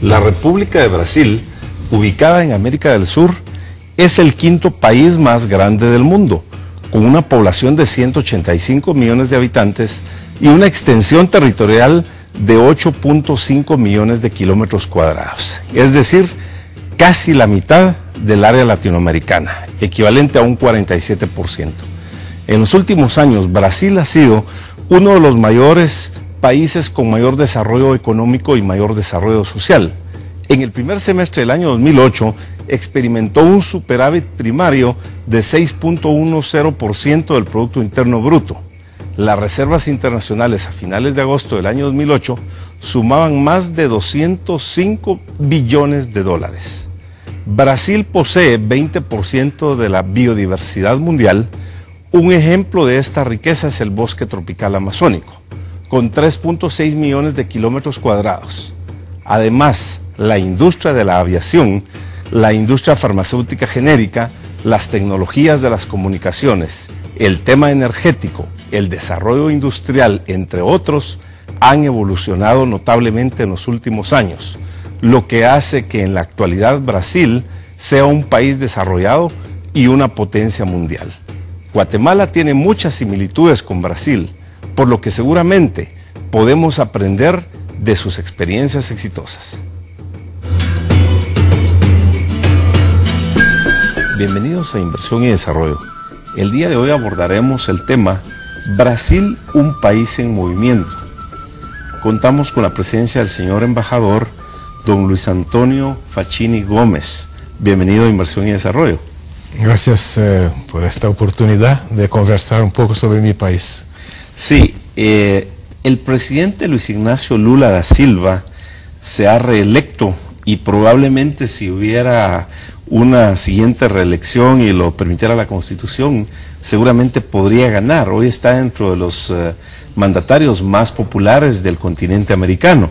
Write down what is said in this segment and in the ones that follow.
La República de Brasil, ubicada en América del Sur, es el quinto país más grande del mundo, con una población de 185 millones de habitantes y una extensión territorial de 8.5 millones de kilómetros cuadrados, es decir, casi la mitad del área latinoamericana, equivalente a un 47%. En los últimos años, Brasil ha sido uno de los mayores países con mayor desarrollo económico y mayor desarrollo social. En el primer semestre del año 2008, experimentó un superávit primario de 6.10% del Producto Interno Bruto. Las reservas internacionales a finales de agosto del año 2008 sumaban más de 205 billones de dólares. Brasil posee 20% de la biodiversidad mundial. Un ejemplo de esta riqueza es el bosque tropical amazónico, con 3.6 millones de kilómetros cuadrados. Además, la industria de la aviación, la industria farmacéutica genérica, las tecnologías de las comunicaciones, el tema energético, el desarrollo industrial, entre otros, han evolucionado notablemente en los últimos años, lo que hace que en la actualidad Brasil sea un país desarrollado y una potencia mundial. Guatemala tiene muchas similitudes con Brasil, por lo que seguramente podemos aprender de sus experiencias exitosas. Bienvenidos a Inversión y Desarrollo. El día de hoy abordaremos el tema Brasil, un país en movimiento. Contamos con la presencia del señor embajador, don Luis Antonio Facchini Gómez. Bienvenido a Inversión y Desarrollo. Gracias por esta oportunidad de conversar un poco sobre mi país. Sí, el presidente Luis Ignacio Lula da Silva se ha reelecto y probablemente si hubiera una siguiente reelección y lo permitiera la Constitución, seguramente podría ganar. Hoy está dentro de los mandatarios más populares del continente americano.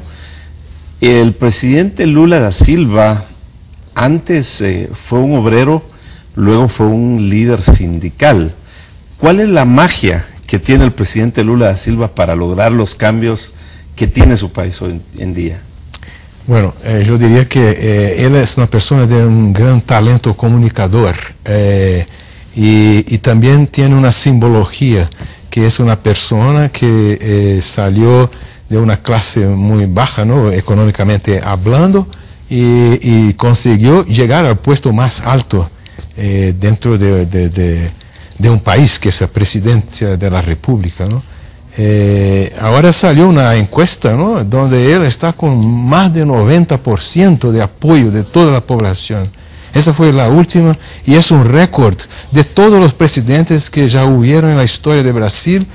El presidente Lula da Silva antes fue un obrero, luego fue un líder sindical. ¿Cuál es la magia que tiene el presidente Lula da Silva para lograr los cambios que tiene su país hoy en día? Bueno, yo diría que él es una persona de un gran talento comunicador y también tiene una simbología, que es una persona que salió de una clase muy baja, ¿no?, económicamente hablando, y consiguió llegar al puesto más alto dentro de un país, que es la presidencia de la República, ¿no? Ahora salió una encuesta, ¿no?, donde él está con más de 90% de apoyo de toda la población. Esa fue la última y es un récord de todos los presidentes que ya hubieron en la historia de Brasil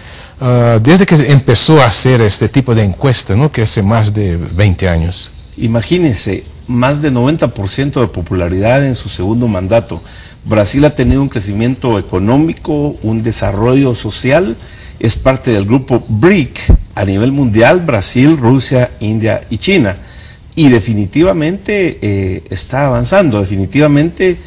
desde que empezó a hacer este tipo de encuesta, ¿no?, que hace más de 20 años. Imagínense, más de 90% de popularidad en su segundo mandato. Brasil ha tenido un crecimiento económico, un desarrollo social. Es parte del grupo BRIC a nivel mundial: Brasil, Rusia, India y China. Y definitivamente está avanzando. Definitivamente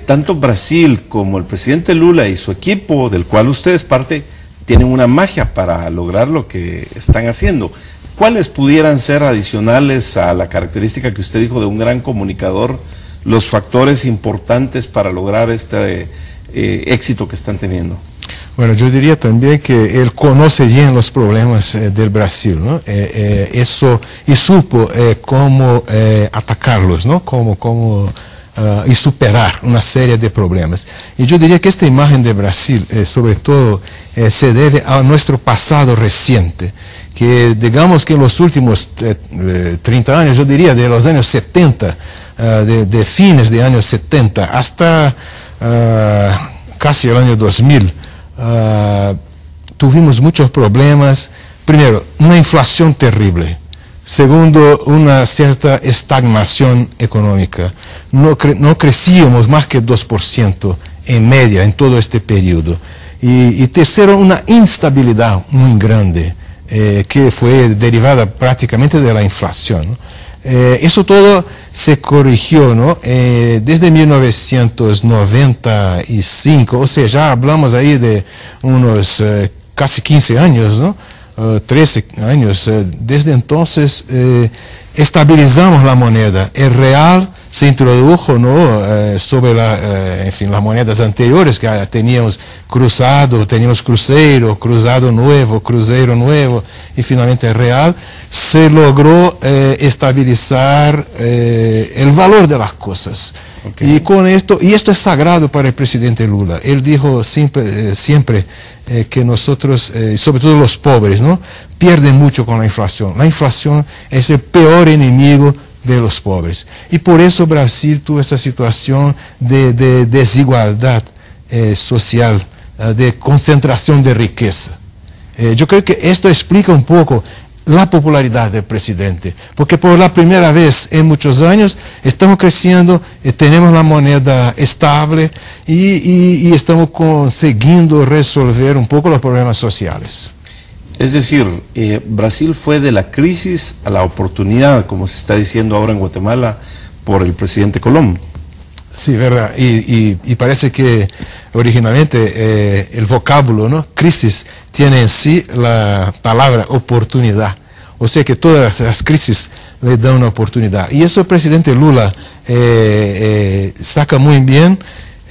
tanto Brasil como el presidente Lula y su equipo, del cual usted es parte, tienen una magia para lograr lo que están haciendo. ¿Cuáles pudieran ser adicionales a la característica que usted dijo de un gran comunicador, los factores importantes para lograr este éxito que están teniendo? Bueno, yo diría también que él conoce bien los problemas del Brasil, ¿no? Eso, y supo cómo atacarlos, ¿no?, y superar una serie de problemas. Y yo diría que esta imagen de Brasil, sobre todo, se debe a nuestro pasado reciente, que digamos que en los últimos 30 años, yo diría de los años 70, de fines de años 70 hasta casi el año 2000, tuvimos muchos problemas. Primero, una inflación terrible. Segundo, una cierta estagnación económica. No crecíamos más que 2% en media en todo este periodo. Y tercero, una instabilidad muy grande que fue derivada prácticamente de la inflación, ¿no? Eso todo se corrigió, ¿no?, desde 1995, o sea, ya hablamos ahí de unos casi 15 años, ¿no?, 13 años. Desde entonces estabilizamos la moneda. El real se introdujo, ¿no? Sobre en fin, las monedas anteriores que teníamos cruzado, teníamos cruzeiro, cruzado nuevo, cruzeiro nuevo, y finalmente el real. Se logró estabilizar el valor de las cosas. Okay. Y con esto, y esto es sagrado para el presidente Lula. Él dijo siempre que nosotros, sobre todo los pobres, ¿no?, pierden mucho con la inflación. La inflación es el peor enemigo de los pobres. Y por eso Brasil tuvo esa situación de desigualdad social, de concentración de riqueza. Yo creo que esto explica un poco la popularidad del presidente, porque por la primera vez en muchos años estamos creciendo, tenemos la moneda estable y estamos consiguiendo resolver un poco los problemas sociales. Es decir, Brasil fue de la crisis a la oportunidad, como se está diciendo ahora en Guatemala por el presidente Colom. Sí, verdad. Y parece que originalmente el vocábulo, ¿no?, crisis, tiene en sí la palabra oportunidad. O sea que todas las crisis le dan una oportunidad. Y eso el presidente Lula saca muy bien,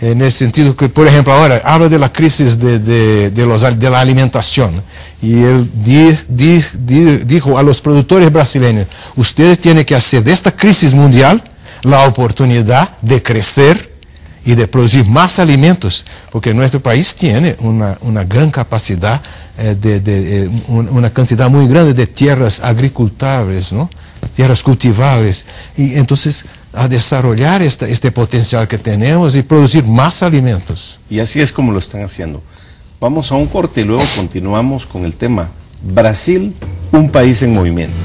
en el sentido que, por ejemplo, ahora habla de la crisis de la alimentación. Y él dijo a los productores brasileños: ustedes tienen que hacer de esta crisis mundial la oportunidad de crecer y de producir más alimentos, porque nuestro país tiene una gran capacidad, una cantidad muy grande de tierras agricultables, ¿no?, tierras cultivables, y entonces a desarrollar este potencial que tenemos y producir más alimentos. Y así es como lo están haciendo. Vamos a un corte y luego continuamos con el tema Brasil, un país en movimiento.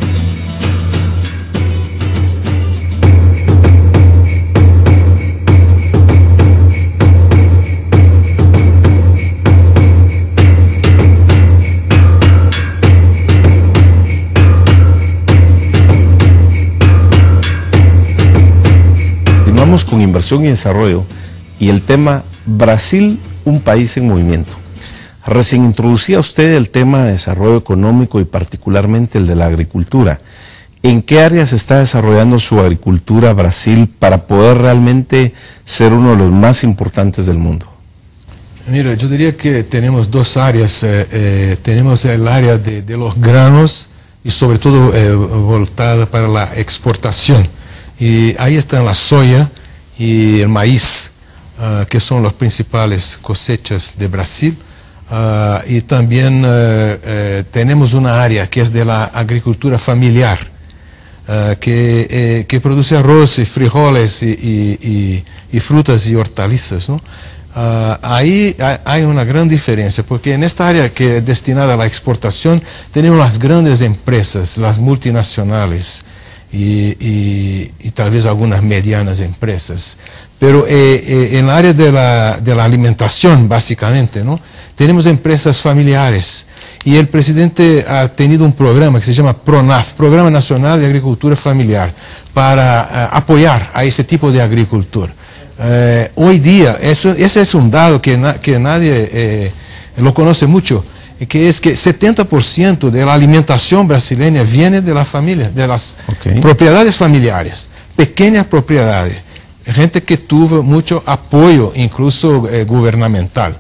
Con inversión y desarrollo y el tema Brasil, un país en movimiento. Recién introducía usted el tema de desarrollo económico y particularmente el de la agricultura. ¿En qué áreas está desarrollando su agricultura Brasil para poder realmente ser uno de los más importantes del mundo? Mira, yo diría que tenemos dos áreas. Tenemos el área de los granos y sobre todo voltada para la exportación. Y ahí está la soya y el maíz, que son las principales cosechas de Brasil. Y también tenemos una área que es de la agricultura familiar, que produce arroz y frijoles y frutas y hortalizas, ¿no? Ahí hay una gran diferencia, porque en esta área que es destinada a la exportación tenemos las grandes empresas, las multinacionales, y tal vez algunas medianas empresas. Pero en el área de la alimentación, básicamente, ¿no?, tenemos empresas familiares. Y el presidente ha tenido un programa que se llama PRONAF, Programa Nacional de Agricultura Familiar, para apoyar a ese tipo de agricultura. Hoy día, ese es un dado que nadie lo conoce mucho, que es que 70% de la alimentación brasileña viene de la familia, de las propiedades familiares, pequeñas propiedades, gente que tuvo mucho apoyo, incluso gubernamental.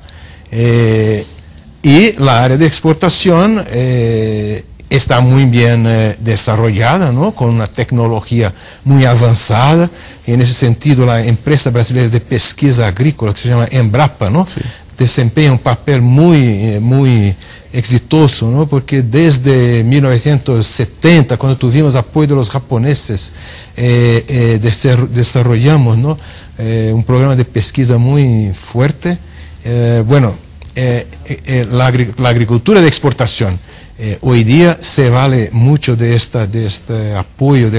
Y la área de exportación está muy bien desarrollada, ¿no?, con una tecnología muy avanzada. En ese sentido, la empresa brasileña de pesquisa agrícola, que se llama Embrapa, ¿no?, sí, desempeña un papel muy exitoso, ¿no?, porque desde 1970, cuando tuvimos apoyo de los japoneses, desarrollamos, ¿no?, un programa de pesquisa muy fuerte. La agricultura de exportación hoy día se vale mucho de este apoyo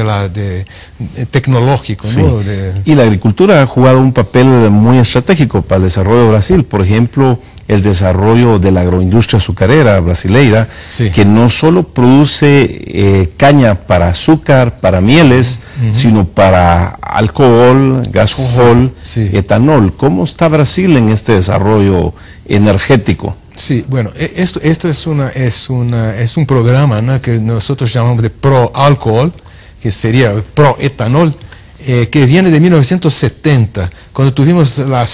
tecnológico, sí, ¿no? Y la agricultura ha jugado un papel muy estratégico para el desarrollo de Brasil. Por ejemplo, el desarrollo de la agroindustria azucarera brasileira, sí, que no solo produce caña para azúcar, para mieles, sino para alcohol, gasol, sí, etanol. ¿Cómo está Brasil en este desarrollo energético? Sí, bueno, esto es un programa, ¿no?, que nosotros llamamos de Pro Alcohol, que sería pro-etanol, que viene de 1970, cuando tuvimos la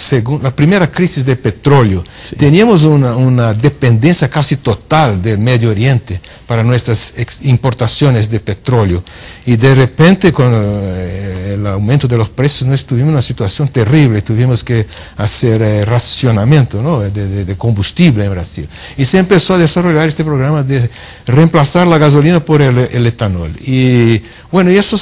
primera crisis de petróleo. Sí. Teníamos una dependencia casi total del Medio Oriente para nuestras importaciones de petróleo. Y de repente, con el aumento de los precios, nos tuvimos una situación terrible. Tuvimos que hacer racionamiento, ¿no?, de combustible en Brasil. Y se empezó a desarrollar este programa de reemplazar la gasolina por el etanol. Y bueno, y eso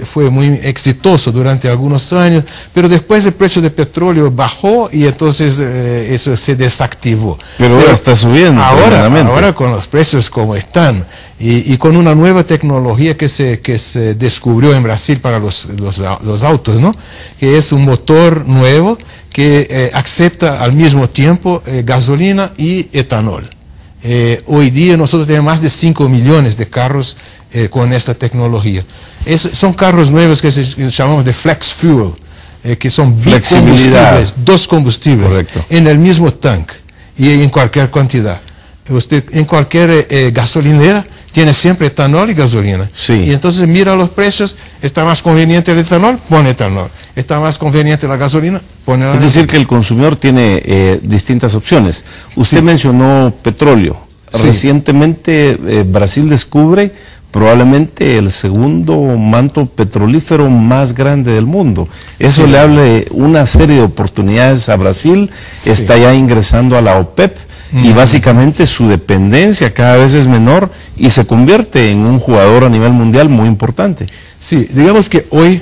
fue muy exitoso durante algunos años, pero después el precio del petróleo bajó y entonces eso se desactivó. Pero ahora está subiendo. Ahora con los precios como están y con una nueva tecnología que se descubrió en Brasil para los autos, ¿no?, que es un motor nuevo que acepta al mismo tiempo gasolina y etanol. Hoy día nosotros tenemos más de 5 millones de carros con esta tecnología. Son carros nuevos que llamamos de flex fuel, que son bicombustibles, dos combustibles. Correcto. En el mismo tanque y en cualquier cantidad. Usted en cualquier gasolinera tiene siempre etanol y gasolina. Sí. Y entonces mira los precios, está más conveniente el etanol, pone etanol. Está más conveniente la gasolina, pone la gasolina. Es decir, que el consumidor tiene distintas opciones. Usted mencionó petróleo. Sí. Recientemente Brasil descubre probablemente el segundo manto petrolífero más grande del mundo. Eso le abre una serie de oportunidades a Brasil. Sí. Está ya ingresando a la OPEP. Y básicamente su dependencia cada vez es menor y se convierte en un jugador a nivel mundial muy importante. Sí, digamos que hoy,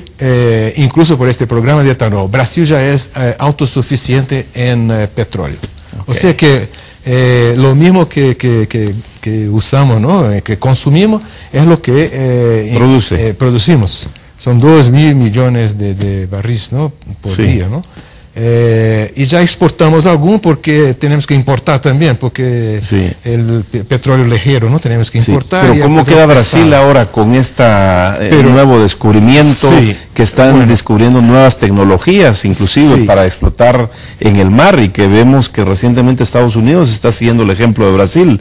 incluso por este programa de etanol, Brasil ya es autosuficiente en petróleo. Okay. O sea que lo mismo que usamos, ¿no?, que consumimos, es lo que producimos. Son 2.000 millones de barriles, ¿no?, por día, ¿no? Y ya exportamos algún porque tenemos que importar también, porque el petróleo ligero, ¿no?, tenemos que importar. Pero ¿cómo queda Brasil ahora con nuevo descubrimiento, que están descubriendo nuevas tecnologías, inclusive para explotar en el mar, y que vemos que recientemente Estados Unidos está siguiendo el ejemplo de Brasil?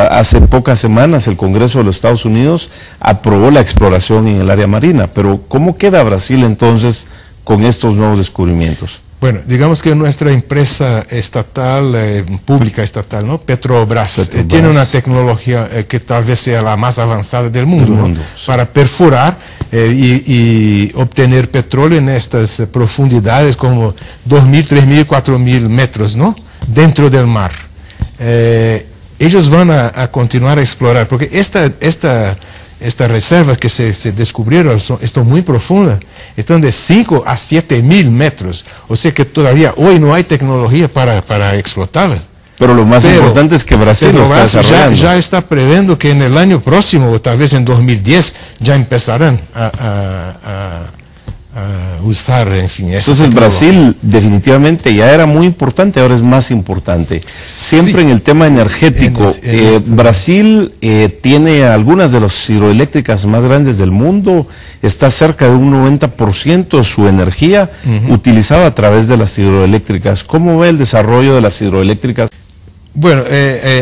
Hace pocas semanas el Congreso de los Estados Unidos aprobó la exploración en el área marina, pero ¿cómo queda Brasil entonces con estos nuevos descubrimientos? Bueno, digamos que nuestra empresa estatal, pública estatal, ¿no?, Petrobras, tiene una tecnología que tal vez sea la más avanzada del mundo, ¿no?, para perforar y obtener petróleo en estas profundidades como 2.000, 3.000, 4.000 metros, ¿no?, dentro del mar. Ellos van a continuar a explorar, porque estas reservas que se descubrieron están muy profundas, están de 5 a 7.000 metros, o sea que todavía hoy no hay tecnología para explotarlas. Pero lo más importante es que Brasil lo está desarrollando. Ya está previendo que en el año próximo, o tal vez en 2010, ya empezarán a usar, en fin. Entonces Brasil definitivamente ya era muy importante, ahora es más importante. Siempre en el tema energético, Brasil tiene algunas de las hidroeléctricas más grandes del mundo, está cerca de un 90% de su energía utilizada a través de las hidroeléctricas. ¿Cómo ve el desarrollo de las hidroeléctricas? Bueno,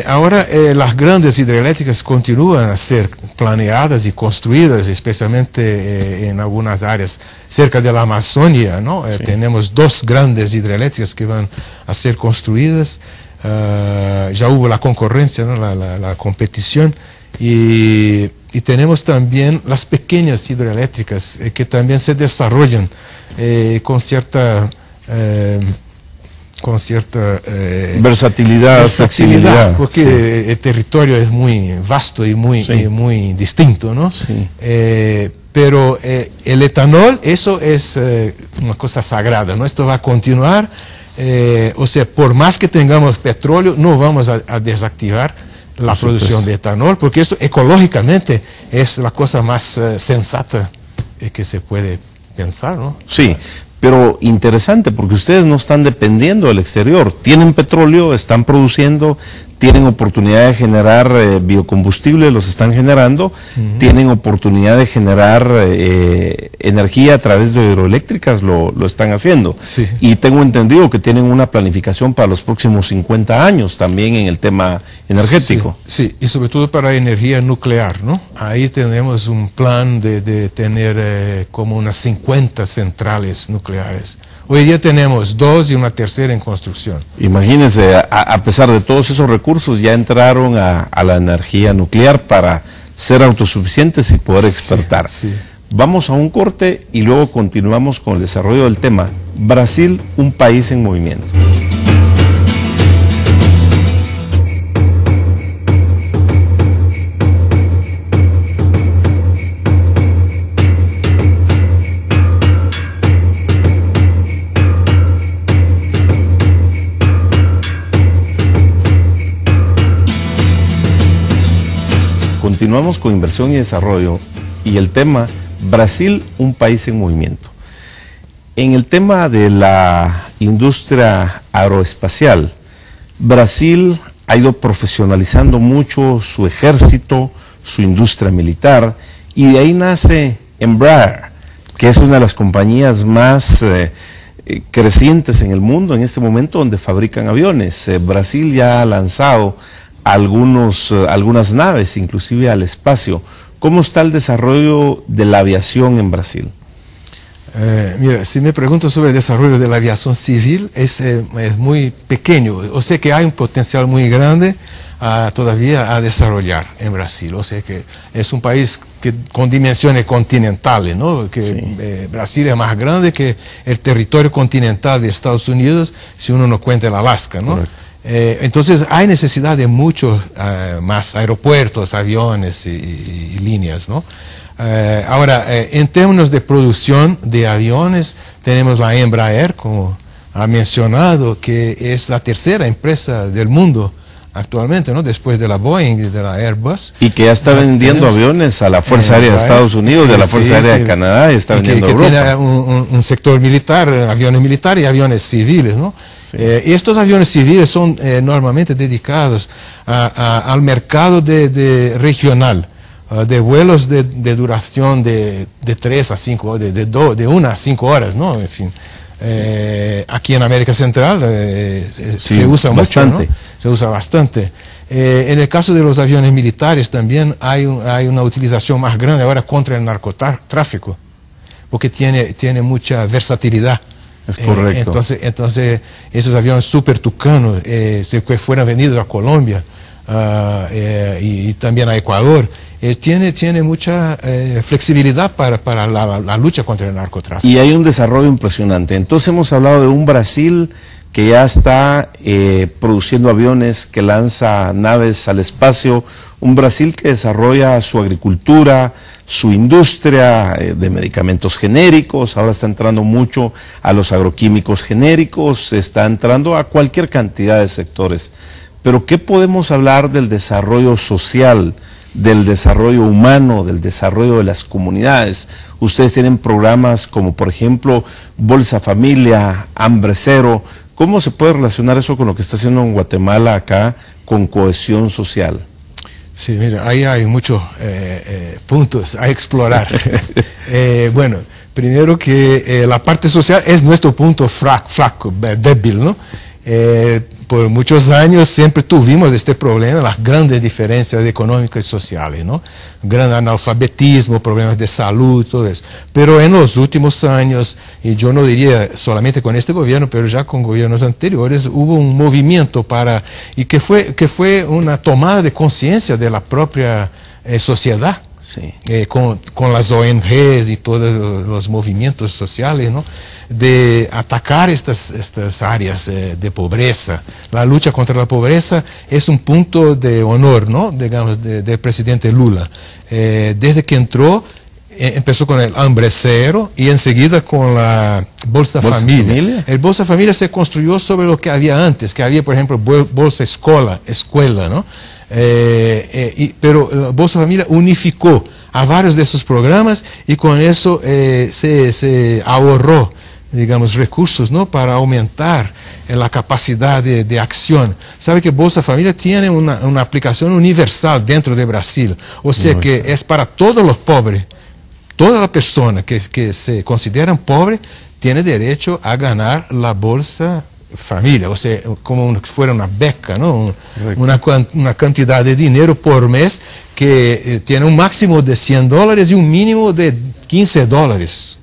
ahora las grandes hidroeléctricas continúan a ser planeadas y construidas, especialmente en algunas áreas cerca de la Amazonia, ¿no? Tenemos 2 grandes hidroeléctricas que van a ser construidas. Ya hubo la concurrencia, ¿no?, la competición, y tenemos también las pequeñas hidroeléctricas que también se desarrollan con cierta versatilidad, flexibilidad, porque el territorio es muy vasto y muy distinto, ¿no? Pero el etanol, eso es una cosa sagrada, ¿no? Esto va a continuar, o sea, por más que tengamos petróleo, no vamos a desactivar la producción de etanol, porque esto ecológicamente es la cosa más sensata que se puede pensar, ¿no? Sí. Pero interesante, porque ustedes no están dependiendo del exterior. Tienen petróleo, están produciendo, tienen oportunidad de generar biocombustible, los están generando, tienen oportunidad de generar energía a través de hidroeléctricas, lo están haciendo. Sí. Y tengo entendido que tienen una planificación para los próximos 50 años también en el tema energético. Sí, sí, y sobre todo para energía nuclear, ¿no? Ahí tenemos un plan de tener como unas 50 centrales nucleares. Hoy día tenemos 2 y una tercera en construcción. Imagínense, a pesar de todos esos recursos, ya entraron a la energía nuclear para ser autosuficientes y poder exportar. Sí. Vamos a un corte y luego continuamos con el desarrollo del tema. Brasil, un país en movimiento. Continuamos con inversión y desarrollo y el tema Brasil, un país en movimiento. En el tema de la industria aeroespacial, Brasil ha ido profesionalizando mucho su ejército, su industria militar, y de ahí nace Embraer, que es una de las compañías más crecientes en el mundo en este momento donde fabrican aviones. Brasil ya ha lanzado algunas naves, inclusive al espacio. ¿Cómo está el desarrollo de la aviación en Brasil? Mira, si me preguntas sobre el desarrollo de la aviación civil, es muy pequeño. O sea que hay un potencial muy grande todavía a desarrollar en Brasil. O sea que es un país con dimensiones continentales, ¿no? Que sí. Brasil es más grande que el territorio continental de Estados Unidos, si uno no cuenta el Alaska, ¿no? Correcto. Entonces hay necesidad de muchos más aeropuertos, aviones y líneas, ¿no? Ahora, en términos de producción de aviones, tenemos la Embraer, como ha mencionado, que es la tercera empresa del mundo actualmente, ¿no? Después de la Boeing y de la Airbus. Y que ya está vendiendo aviones a la Fuerza Aérea de Estados Unidos, de la Fuerza Aérea de Canadá, y está vendiendo a Europa. Tiene un sector militar, aviones militares y aviones civiles, ¿no? Sí. Y estos aviones civiles son normalmente dedicados al mercado regional, de vuelos de duración de 3 a 5, de 1 a 5 horas, ¿no? En fin. Sí. Aquí en América Central se usa bastante. Mucho, ¿no? Se usa bastante. En el caso de los aviones militares también hay una utilización más grande ahora contra el narcotráfico, porque tiene mucha versatilidad. Es correcto. Entonces esos aviones super Tucano, si fueran vendidos a Colombia y también a Ecuador, tiene mucha flexibilidad para la lucha contra el narcotráfico. Y hay un desarrollo impresionante. Entonces hemos hablado de un Brasil que ya está produciendo aviones, que lanza naves al espacio, un Brasil que desarrolla su agricultura, su industria de medicamentos genéricos, ahora está entrando mucho a los agroquímicos genéricos, está entrando a cualquier cantidad de sectores. Pero ¿qué podemos hablar del desarrollo social, del desarrollo humano, del desarrollo de las comunidades? Ustedes tienen programas como, por ejemplo, Bolsa Familia, Hambre Cero. ¿Cómo se puede relacionar eso con lo que está haciendo en Guatemala acá con cohesión social? Sí, mira, ahí hay muchos puntos a explorar. Bueno, primero que la parte social es nuestro punto flaco, débil, ¿no? Por muchos años siempre tuvimos este problema, las grandes diferencias económicas y sociales, ¿no? Gran analfabetismo, problemas de salud, todo eso. Pero en los últimos años, y yo no diría solamente con este gobierno, pero ya con gobiernos anteriores, hubo un movimiento y que fue una tomada de conciencia de la propia sociedad. Sí. Con las ONGs y todos los movimientos sociales, ¿no? De atacar estas áreas de pobreza. La lucha contra la pobreza es un punto de honor, ¿no? Digamos, del presidente Lula. Desde que entró, empezó con el Hambre Cero y enseguida con la Bolsa Familia. El Bolsa Familia se construyó sobre lo que había antes, que había, por ejemplo, Bolsa Escuela, ¿no? Pero la Bolsa Familia unificó a varios de esos programas y con eso se ahorró digamos, recursos, ¿no?, para aumentar la capacidad de acción. Sabe que Bolsa Familia tiene una aplicación universal dentro de Brasil, o sea que es para todos los pobres. Toda la persona que se consideran pobre tiene derecho a ganar la Bolsa Familia, o sea, como si fuera una beca, ¿no? Una cantidad de dinero por mes que tiene un máximo de $100 y un mínimo de $15.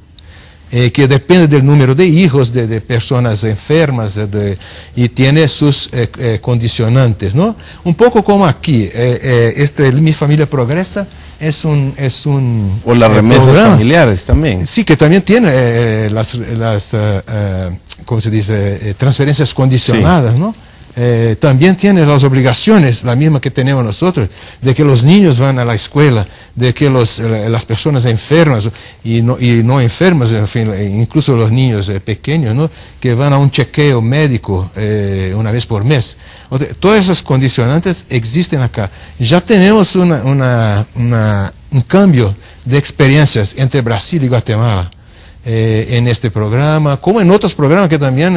Que depende del número de hijos, de personas enfermas, y tiene sus condicionantes, ¿no? Un poco como aquí, Mi Familia Progresa es un o las remesas familiares también. Sí, que también tiene ¿cómo se dice? Transferencias condicionadas, sí, ¿no? También tiene las obligaciones, la misma que tenemos nosotros, de que los niños van a la escuela, de que las personas enfermas y no enfermas, en fin, incluso los niños pequeños, ¿no?, que van a un chequeo médico una vez por mes. Todas esas condicionantes existen acá. Ya tenemos un cambio de experiencias entre Brasil y Guatemala. En este programa, como en otros programas que también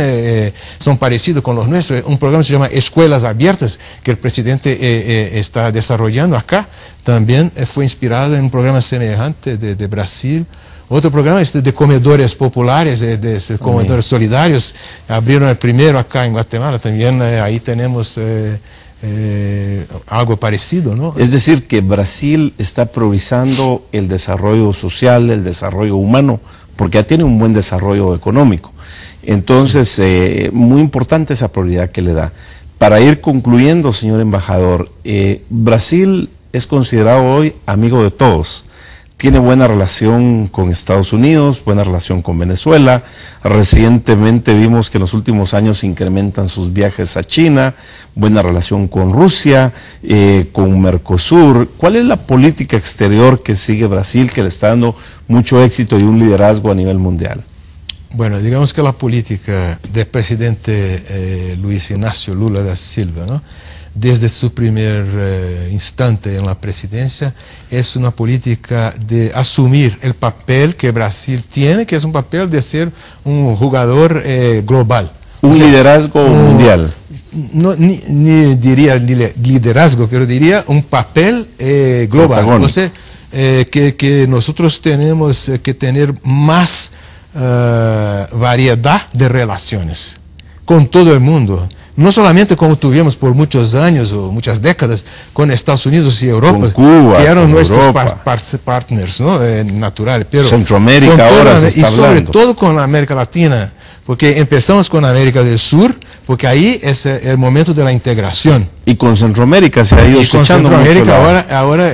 son parecidos con los nuestros. Un programa se llama Escuelas Abiertas, que el presidente está desarrollando acá. También fue inspirado en un programa semejante de Brasil. Otro programa es de comedores populares, de comedores solidarios. Abrieron el primero acá en Guatemala. También ahí tenemos algo parecido, ¿no? Es decir, que Brasil está priorizando el desarrollo social, el desarrollo humano, porque ya tiene un buen desarrollo económico. Entonces, muy importante esa prioridad que le da. Para ir concluyendo, señor embajador, Brasil es considerado hoy amigo de todos. Tiene buena relación con Estados Unidos, buena relación con Venezuela. Recientemente vimos que en los últimos años incrementan sus viajes a China, buena relación con Rusia, con Mercosur. ¿Cuál es la política exterior que sigue Brasil, que le está dando mucho éxito y un liderazgo a nivel mundial? Bueno, digamos que la política del presidente Luis Ignacio Lula da Silva, ¿no?, desde su primer instante en la presidencia, es una política de asumir el papel que Brasil tiene, que es un papel de ser un jugador global. Un liderazgo mundial. No, ni diría liderazgo, pero diría un papel global. O sea, que nosotros tenemos que tener más variedad de relaciones con todo el mundo. No solamente como tuvimos por muchos años o muchas décadas con Estados Unidos y Europa, con Cuba, que eran con nuestros partners, ¿no?, naturales, pero Centroamérica ahora se está hablando. Y sobre todo con la América Latina, porque empezamos con América del Sur, porque ahí es el momento de la integración. Y con Centroamérica se ha ido escuchando mucho. Ahora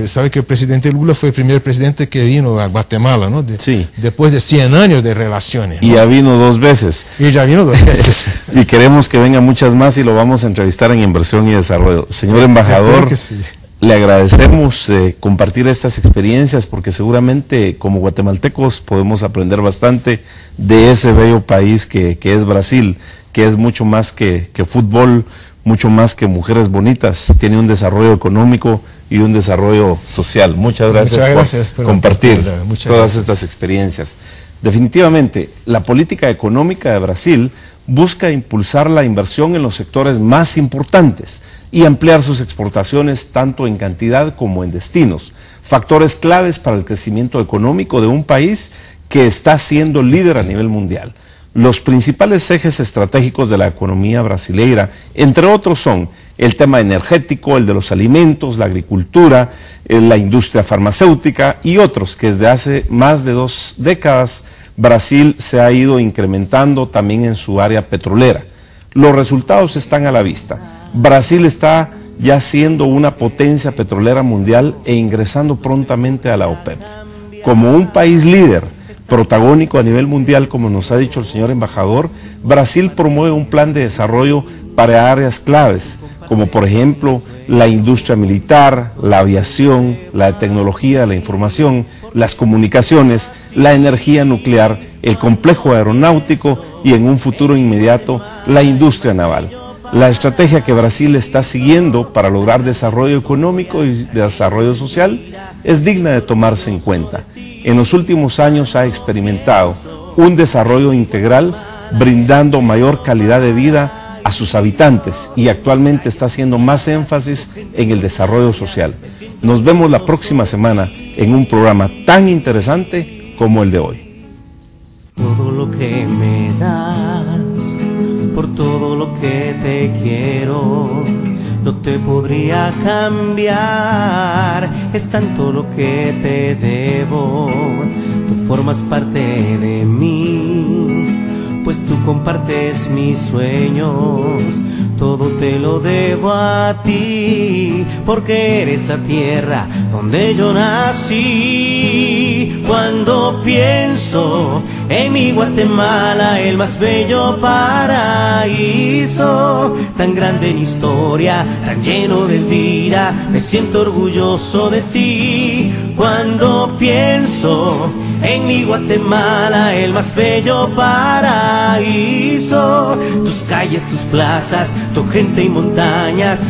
sabe que el presidente Lula fue el primer presidente que vino a Guatemala, ¿no? Sí. Después de 100 años de relaciones, ¿no? Y ya vino 2 veces. Y ya vino 2 veces. Y queremos que vengan muchas más y lo vamos a entrevistar en Inversión y Desarrollo. Señor embajador, sí, le agradecemos compartir estas experiencias, porque seguramente como guatemaltecos podemos aprender bastante de ese bello país que es Brasil, que es mucho más que fútbol, mucho más que mujeres bonitas. Tiene un desarrollo económico y un desarrollo social. Muchas gracias por compartir todas estas experiencias. Definitivamente, la política económica de Brasil busca impulsar la inversión en los sectores más importantes y ampliar sus exportaciones tanto en cantidad como en destinos, factores claves para el crecimiento económico de un país que está siendo líder a nivel mundial. Los principales ejes estratégicos de la economía brasileira, entre otros, son el tema energético, el de los alimentos, la agricultura, la industria farmacéutica y otros que desde hace más de 2 décadas Brasil se ha ido incrementando también en su área petrolera. Los resultados están a la vista. Brasil está ya siendo una potencia petrolera mundial e ingresando prontamente a la OPEP. Como un país líder, protagónico a nivel mundial, como nos ha dicho el señor embajador, Brasil promueve un plan de desarrollo para áreas claves, como por ejemplo la industria militar, la aviación, la tecnología de la información, las comunicaciones, la energía nuclear, el complejo aeronáutico y en un futuro inmediato la industria naval. La estrategia que Brasil está siguiendo para lograr desarrollo económico y desarrollo social es digna de tomarse en cuenta. En los últimos años ha experimentado un desarrollo integral, brindando mayor calidad de vida a sus habitantes, y actualmente está haciendo más énfasis en el desarrollo social. Nos vemos la próxima semana en un programa tan interesante como el de hoy. Todo lo que me das, por todo lo que te quiero, no te podría cambiar, es tanto lo que te debo. Tú formas parte de mí, pues tú compartes mis sueños. Todo te lo debo a ti, porque eres la tierra donde yo nací. Cuando pienso en mi Guatemala, el más bello paraíso, tan grande en historia, tan lleno de vida, me siento orgulloso de ti. Cuando pienso en mi Guatemala, el más bello paraíso, tus calles, tus plazas, tu gente y montañas,